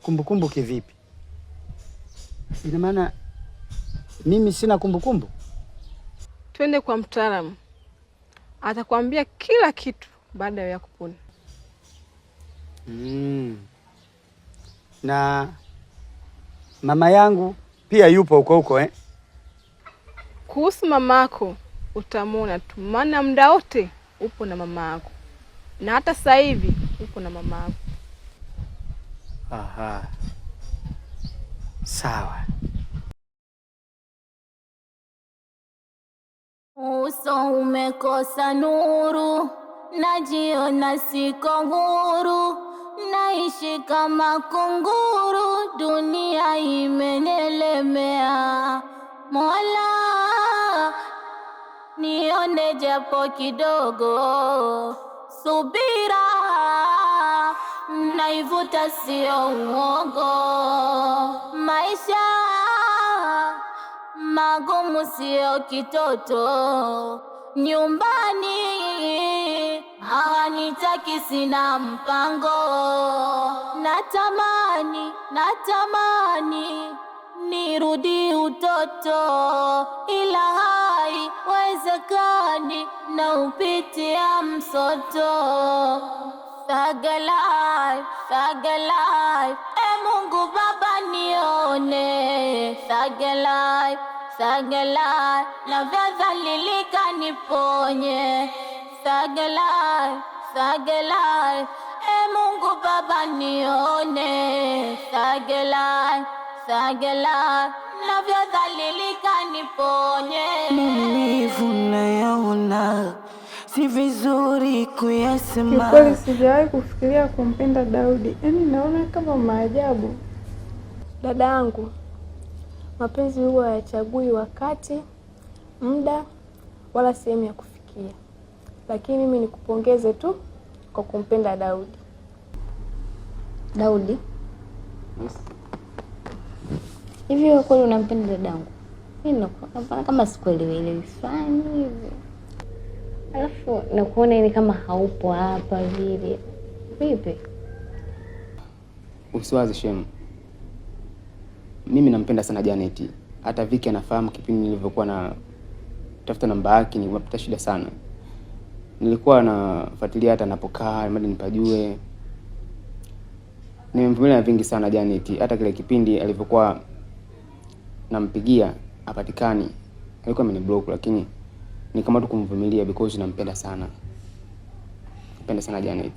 Kumbukumbu kivipi? Ina maana mimi sina kumbukumbu? Twende kwa mtaalamu, atakwambia kila kitu baada ya kupona. Na mama yangu pia yupo huko eh? Kuhusu mamako utamwona tu, maana muda wote upo na mamako, na hata sasa hivi upo na mamako. Aha, sawa. Uso umekosa nuru, najiona siko huru, naishi kama kunguru, dunia imenelemea. Mola, nione japo kidogo, subira naivuta sio uongo, maisha magumu sio kitoto, nyumbani hawanitaki, sina mpango, natamani nirudi utoto, ila haiwezekani na upitia msoto. Thug life, Mungu Baba nione. Thug life, na vyadhalilika niponye. Thug life, Mungu Baba nione. Thug life, na vyadhalilika niponye. Maumivu nayaona, si vizuri kuyasema. Kikweli sijawahi kufikiria kumpenda Daudi. Yaani naona kama maajabu. Dada yangu, mapenzi huwa hayachagui wakati, muda, wala sehemu ya kufikia. Lakini mimi nikupongeze tu kwa kumpenda Daudi. Daudi? Yes. Hivi wewe kweli unampenda dadangu? Mimi nakuona kama sikuelewi fulani hivi. Alafu nakuona ni kama haupo hapa vile. Vipi? Usiwaze shemu. Mimi nampenda sana Janet. Hata Viki anafahamu kipindi nilivyokuwa na tafuta namba yake nilipata shida sana. Nilikuwa nafuatilia hata anapokaa, ili nipajue. Nimemvumilia vingi sana Janet. Hata kile kipindi alivyokuwa nampigia hapatikani, alikuwa ameniblock, lakini ni kama tu kumvumilia because nampenda sana. Nampenda sana Janet.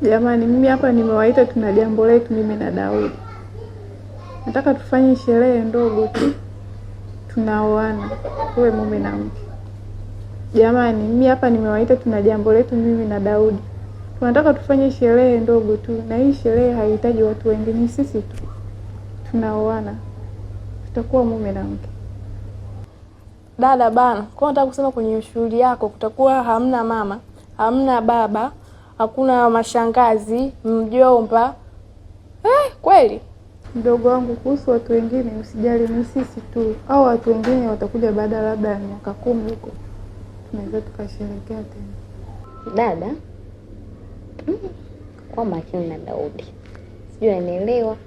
Jamani, mimi hapa nimewaita, tuna jambo letu mimi na Daudi. Nataka tufanye sherehe ndogo tu. Tunaoana, tuwe mume na mke. Jamani, mimi hapa nimewaita, tuna jambo letu mimi na Daudi. Tunataka tufanye sherehe ndogo tu, na hii sherehe haihitaji watu wengi, ni sisi tu. Tunaoana. Tutakuwa mume na mke. Dada bana, kwa nataka kusema kwenye shughuli yako kutakuwa hamna mama, hamna baba, hakuna mashangazi, mjomba. Kweli? Mdogo wangu, kuhusu watu wengine usijali, ni sisi tu. Au watu wengine watakuja baada labda ya miaka 10 huko. Tunaweza tukasherehekea tena. Dada? Kwa makini na Daudi. Sijui unanielewa?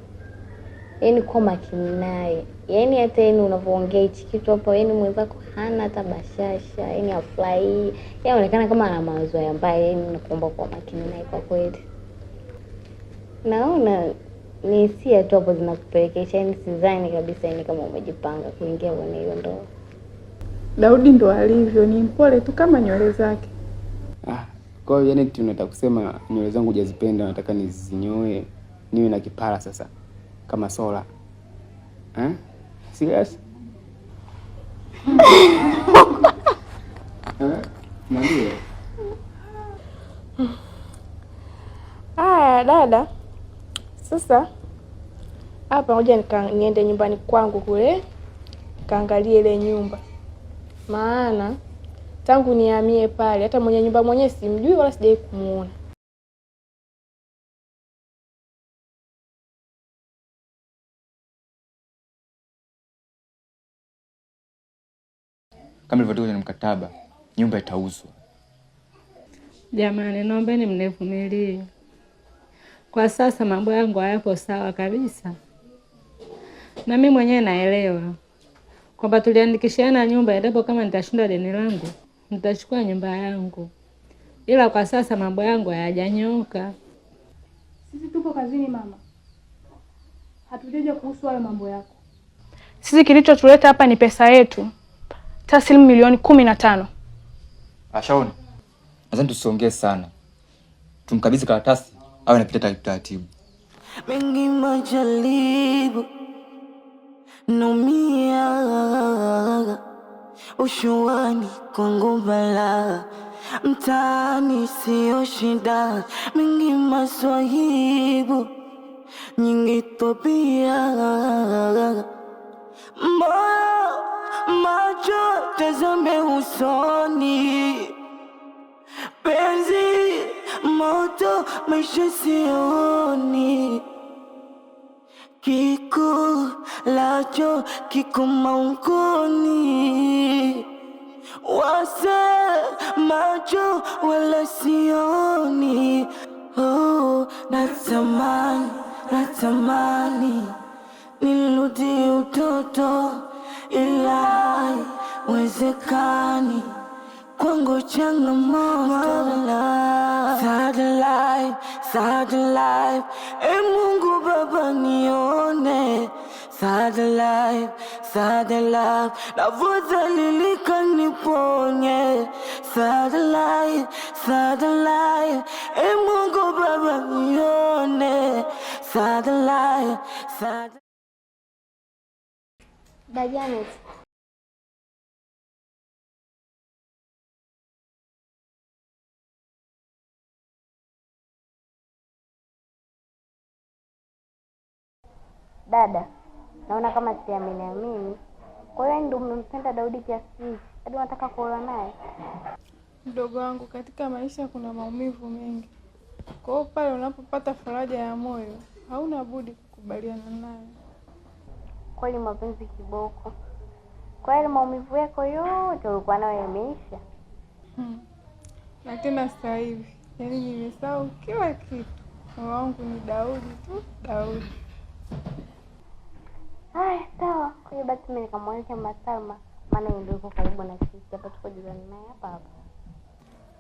Yaani kwa makini naye. Yaani hata yeye unavyoongea hichi kitu hapo, yaani mwenzako hana hata bashasha, yaani afurahi. Yaani inaonekana kama ana mawazo ya mbaya, yaani nakuomba kwa makini naye kwa kweli. Naona ni hisia tu hapo zinakupelekesha, yaani sidhani kabisa yaani kama umejipanga kuingia kwenye hiyo ndoa. Daudi ndo alivyo, ni mpole tu kama nywele zake. Kwa hiyo yani tunataka kusema nywele zangu hujazipenda, nataka nizinyoe niwe na kipara sasa kama Sola. Serious? Ndio. Dada. Sasa hapa ngoja niende nyumbani kwangu kule. Kaangalie ile nyumba. Maana tangu nihamie pale hata mwenye nyumba mwenyewe simjui wala sijai kumuona. Kama ilivyotoka kwenye mkataba, nyumba itauzwa. Jamani, naombeni mnivumilie. Kwa sasa mambo yangu hayapo sawa kabisa, na mimi mwenyewe naelewa kwamba tuliandikishana nyumba, endapo kama nitashinda deni langu nitachukua nyumba yangu, ila kwa sasa mambo yangu hayajanyooka. Sisi tupo kazini mama, hatujaja kuhusu hayo mambo yako. Sisi kilichotuleta hapa ni pesa yetu, taslimu milioni 15. Ashaona, nadhani tusiongee sana, tumkabidhi karatasi awe anapita taratibu. Mengi majaribu naumia, ushuani kwangu balaa, mtaani sio shida. Mengi maswahibu, nyingi tabia, moyo macho tazame usoni, penzi moto maisha sioni, kiko lacho kiko maungoni, wase macho wala sioni. Oh, natamani nirudi utoto, ila wezekani kwangu changamoto. Sad life, Mungu Baba nione. Sad life, navyodhalilika niponye. Sad life, Mungu Baba nione. Sad life. Janet, dada, naona kama siamini. Kwa hiyo ndio umempenda Daudi kiasi hiki hadi unataka kuoa naye? Mdogo wangu, katika maisha kuna maumivu mengi. Kwa hiyo pale unapopata faraja ya moyo, hauna budi kukubaliana naye. Kweli mapenzi kiboko. Kwa hiyo maumivu yako yote ulikuwa nayo yameisha? Na tena sasa hivi, yaani nimesahau kila kitu. Moyo wangu ni Daudi tu, Daudi. Haya, sawa. Kwa hiyo basi mimi nikamwalika Mama Salma, maana yeye ndio yuko karibu na sisi hapa, tuko jirani naye hapa.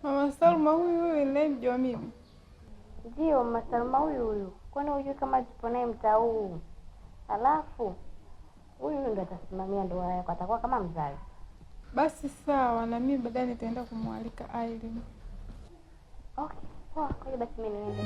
Mama Salma huyu ninayemjua mimi? Ndio, Mama Salma huyu. Kwani hujui kama tupo naye mtaa huu? Alafu huyu ndio atasimamia ndoa yako, atakuwa kama mzazi. Basi sawa, na mimi baadaye nitaenda kumwalika Aileen. Okay, sawa. Kwa hiyo basi mimi niende.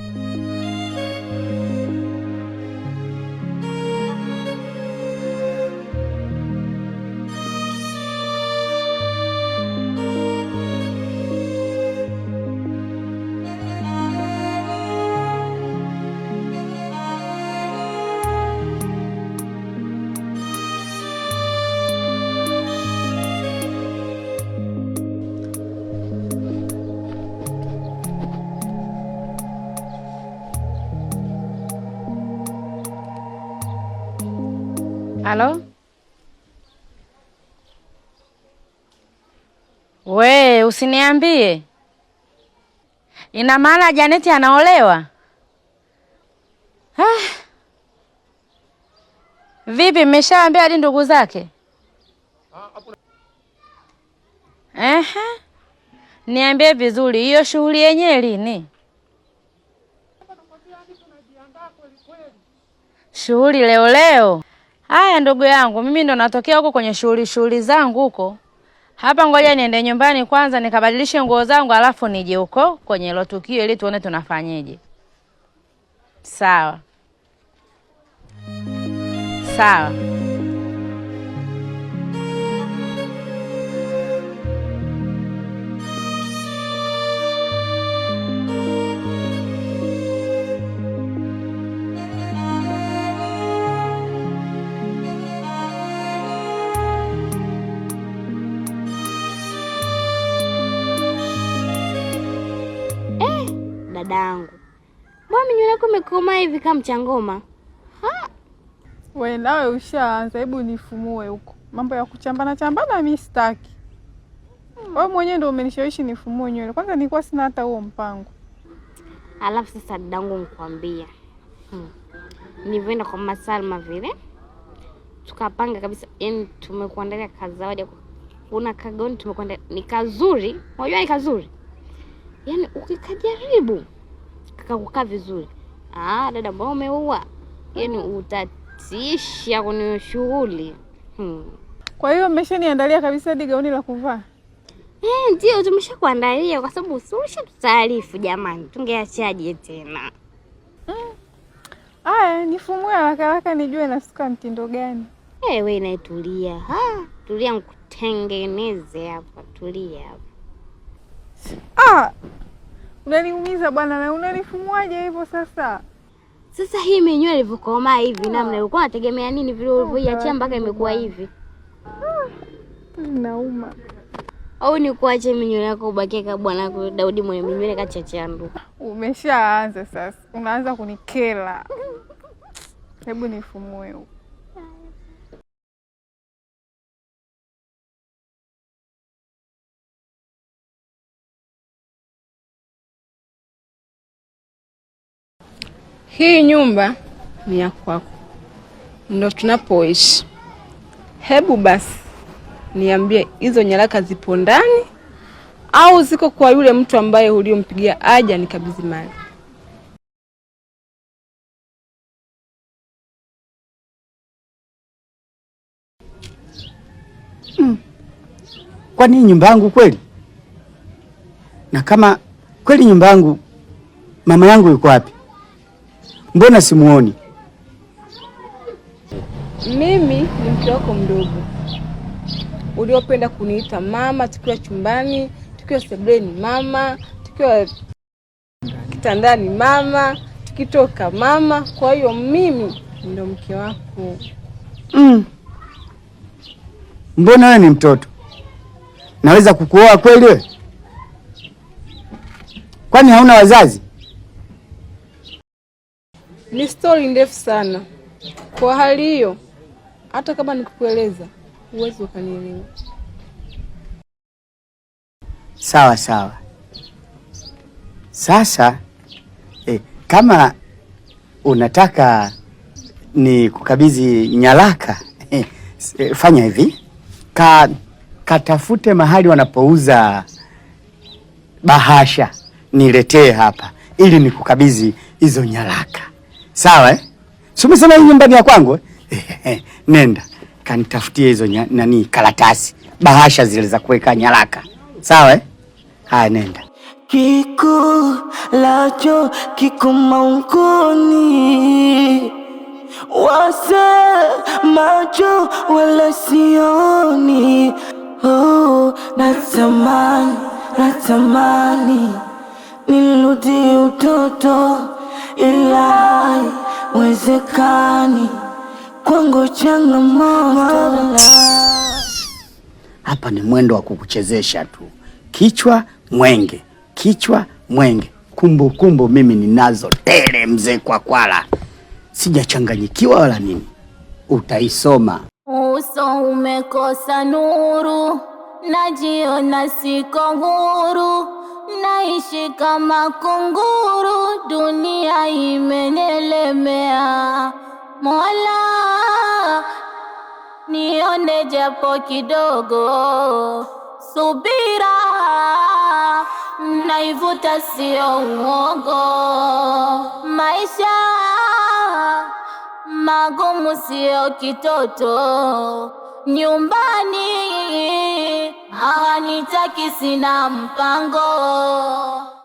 Halo? We, usiniambie. Ina maana Janeti anaolewa? Vipi, mmeshaambia hadi ndugu zake? Niambie vizuri, hiyo shughuli yenyewe lini? Shughuli leo? Haya ndugu yangu, mimi ndo natokea huko kwenye shughuli zangu huko. Hapa ngoja niende nyumbani kwanza nikabadilishe nguo zangu, alafu nije huko kwenye hilo tukio ili tuone tunafanyeje. Sawa. Sawa. Dadangu, mbona nywele yako imekoma hivi kama mchangoma? Wewe nawe ushaanza, hebu nifumue huko. Mambo ya kuchambana mimi sitaki. Wewe mwenyewe ndio umenishawishi nifumue nywele. Kwanza nilikuwa sina hata huo mpango. Alafu sasa dadangu nikwambia. Nilivyoenda kwa Masalma vile. Tukapanga kabisa, yani tumekuandalia kazawadi. Kuna kagauni tumekuandalia ni kazuri. Unajua ni kazuri. Yani ukikajaribu kakakukaa vizuri. Dada mbona umeua? Yani utatisha kwenye shughuli. Kwa hiyo mmeshaniandalia kabisa hadi gauni la kuvaa? Ndio tumeshakuandalia kwa sababu usilisha tutaarifu jamani. Tungeachaje tena? Aya, nifumue haraka nijue nasuka mtindo gani. Wewe naitulia. Tulia nikutengeneze hapa. Tulia hapa. Unaniumiza bwana, na unanifumuaje hivyo sasa? Sasa hii menyo ilivyokomaa hivi namna ulikuwa unategemea nini vile ulivyoiachia mpaka imekuwa hivi? Nauma. Au ni kuache menyo yako ubakie kama bwana Daudi mwenye menyo kachachandu? Umeshaanza sasa. Unaanza kunikela. Hebu nifumue huko. Hii nyumba ni ya kwako. Ndio tunapoishi. Hebu basi niambie, hizo nyaraka zipo ndani au ziko kwa yule mtu ambaye uliompigia aje nikabidhi mali? Kwani nyumba yangu kweli? Na kama kweli nyumba yangu, mama yangu yuko wapi? Mbona simuoni? Mimi ni mke wako mdogo. Uliopenda kuniita mama tukiwa chumbani, tukiwa sebuleni mama, tukiwa kitandani mama, tukitoka mama. Kwa hiyo mimi ndio mke wako. Mbona wewe ni mtoto? Naweza kukuoa kweli wewe? Kwani hauna wazazi? Ni story ndefu sana. Kwa hali hiyo, hata kama nikukueleza, huwezi ukanielewa. Sawa. Sasa kama unataka ni kukabidhi nyaraka, fanya hivi. Katafute mahali wanapouza bahasha, niletee hapa ili nikukabidhi hizo nyaraka. Sawa Si umesema hii nyumbani ya kwangu? Nenda kanitafutie hizo karatasi, bahasha zile za kuweka nyaraka. Sawa Haya, nenda. Kiku lacho kiku maungoni, wase macho wala sioni. Natamani nirudi utoto, ila wezekani kwangu changamoto. Hapa ni mwendo wa kukuchezesha tu. Kichwa mwenge. Kumbukumbu mimi ninazo tele, mzee Kwakwala. Sijachanganyikiwa wala nini. Utaisoma. Uso umekosa nuru, najiona siko huru, naishi kama kunguru, dunia imenielemea. Mola nione japo kidogo, subira naivuta sio uongo, maisha magumu sio kitoto, nyumbani hawanitaki sina mpango.